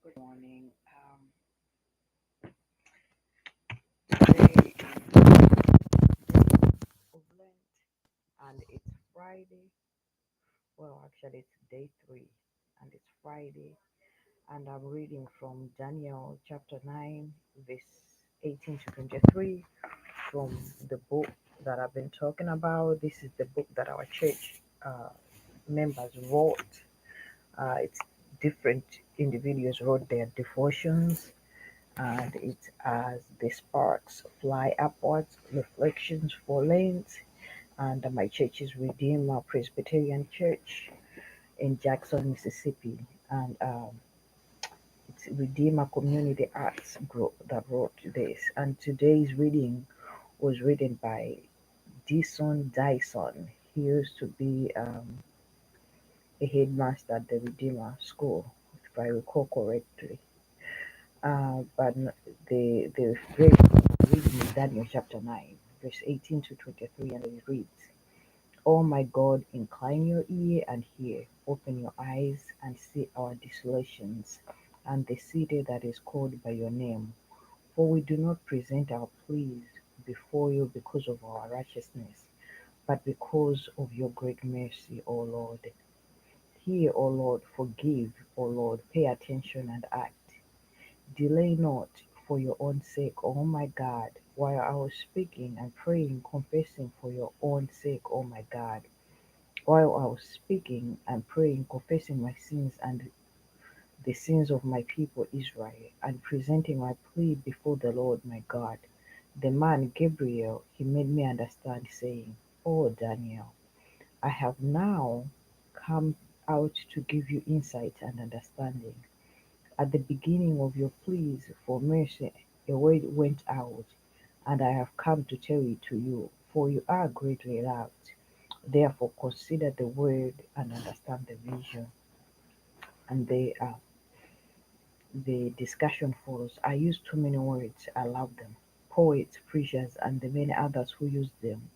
Good morning. Today is of Lent and it's Friday. Well, actually, it's day 3 and it's Friday. And I'm reading from Daniel chapter 9, verse 18 to 23 from the book that I've been talking about. This is the book that our church members wrote. It's different individuals wrote their devotions and it as the sparks fly upwards, reflections for Lent, and my church is Redeemer Presbyterian Church in Jackson, Mississippi, and it's Redeemer Community Arts Group that wrote this. And today's reading was written by Deason Dyson. He used to be a headmaster at the Redeemer School, if I recall correctly. But the great reading is Daniel chapter 9, verse 18 to 23, and it reads, "O my God, incline your ear and hear, open your eyes and see our desolations, and the city that is called by your name. For we do not present our pleas before you because of our righteousness, but because of your great mercy, O Lord. Hear, O Lord, forgive, O Lord, pay attention and act. Delay not for your own sake, O my God, while I was speaking and praying, confessing for your own sake, O my God. While I was speaking and praying, confessing my sins and the sins of my people Israel, and presenting my plea before the Lord my God, the man Gabriel, he made me understand, saying, O Daniel, I have now come out to give you insight and understanding. At the beginning of your pleas for mercy, a word went out, and I have come to tell it to you, for you are greatly loved. Therefore, consider the word and understand the vision. And the discussion follows. I use too many words, I love them. Poets, preachers, and the many others who use them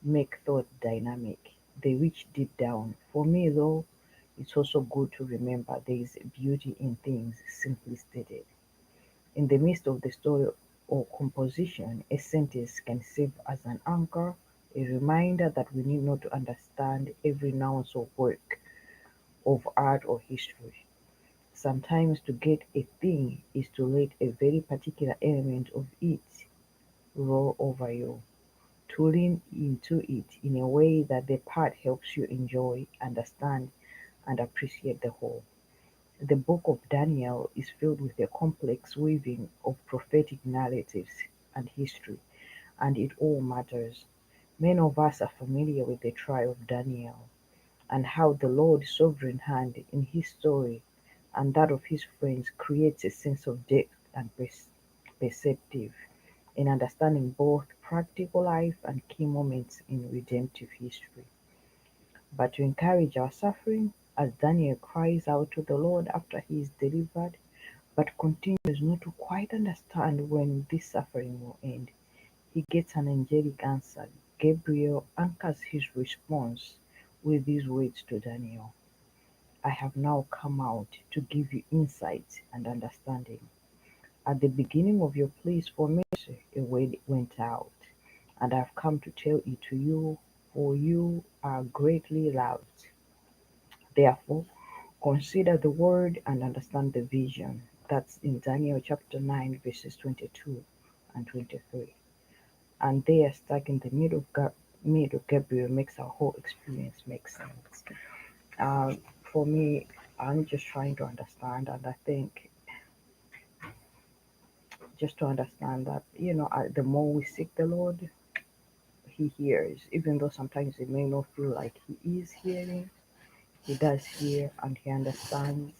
make thought dynamic. They reach deep down. For me, though, it's also good to remember there is beauty in things simply stated. In the midst of the story or composition, a sentence can serve as an anchor, a reminder that we need not to understand every nuance or work of art or history. Sometimes to get a thing is to let a very particular element of it roll over you, to lean into it in a way that the part helps you enjoy, understand, and appreciate the whole. The book of Daniel is filled with a complex weaving of prophetic narratives and history, and it all matters. Many of us are familiar with the trial of Daniel and how the Lord's sovereign hand in his story and that of his friends creates a sense of depth and perceptive in understanding both practical life and key moments in redemptive history. But to encourage our suffering, as Daniel cries out to the Lord after he is delivered, but continues not to quite understand when this suffering will end, he gets an angelic answer. Gabriel anchors his response with these words to Daniel: I have now come out to give you insight and understanding. At the beginning of your pleas for mercy, a word went out, and I have come to tell it to you, for you are greatly loved. Therefore, consider the word and understand the vision. That's in Daniel chapter 9, verses 22 and 23. And there, stuck in the middle of Gabriel, makes our whole experience make sense. For me, I'm just trying to understand, and I think just to understand that, the more we seek the Lord, He hears, even though sometimes it may not feel like He is hearing. He does hear and He understands,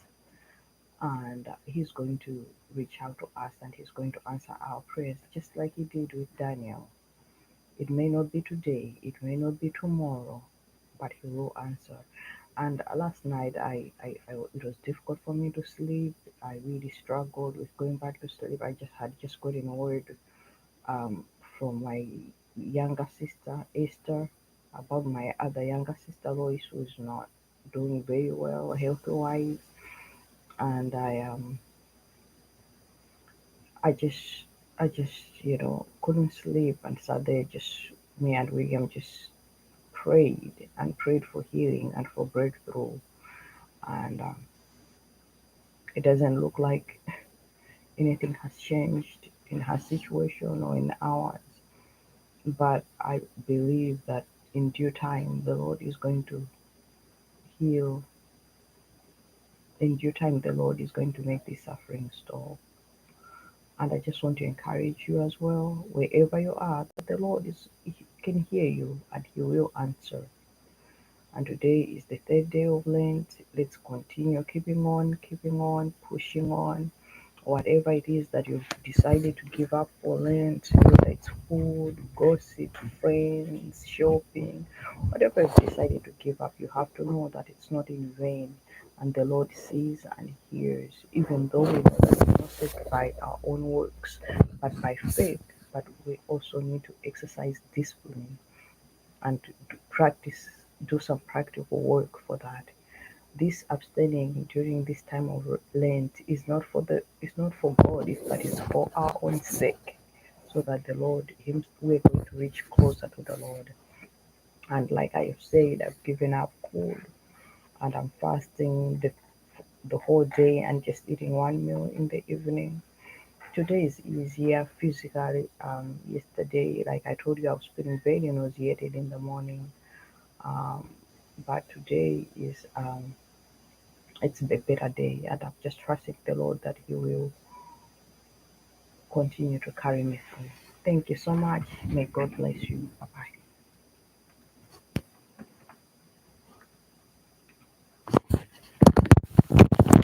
and He's going to reach out to us and He's going to answer our prayers, just like He did with Daniel. It may not be today, it may not be tomorrow, but He will answer. And last night, it was difficult for me to sleep. I really struggled with going back to sleep. I just had just gotten a word um, from my younger sister Esther about my other younger sister Lois, who's not doing very well health wise, and I I just couldn't sleep and sat there, just me and William just prayed and prayed for healing and for breakthrough. And it doesn't look like anything has changed in her situation or in ours. But I believe that in due time, the Lord is going to heal. In due time, the Lord is going to make this suffering stop. And I just want to encourage you as well, wherever you are, that the Lord He can hear you and He will answer. And today is the third day of Lent. Let's continue keeping on, pushing on. Whatever it is that you've decided to give up for Lent, whether it's food, gossip, friends, shopping, whatever you've decided to give up, you have to know that it's not in vain. And the Lord sees and hears, even though we know that it's not said by our own works, but by faith. But we also need to exercise discipline and to practice, do some practical work for that. This abstaining during this time of Lent is not for God, but it's for our own sake, so that the Lord Him we're going to reach closer to the Lord. And like I have said, I've given up food and I'm fasting the whole day and just eating one meal in the evening. Today is easier physically. Yesterday, like I told you, I was feeling very nauseated in the morning. Um, but today is it's a better day, and I'm just trusting the Lord that He will continue to carry me through. Thank you so much. May God bless you. Bye bye.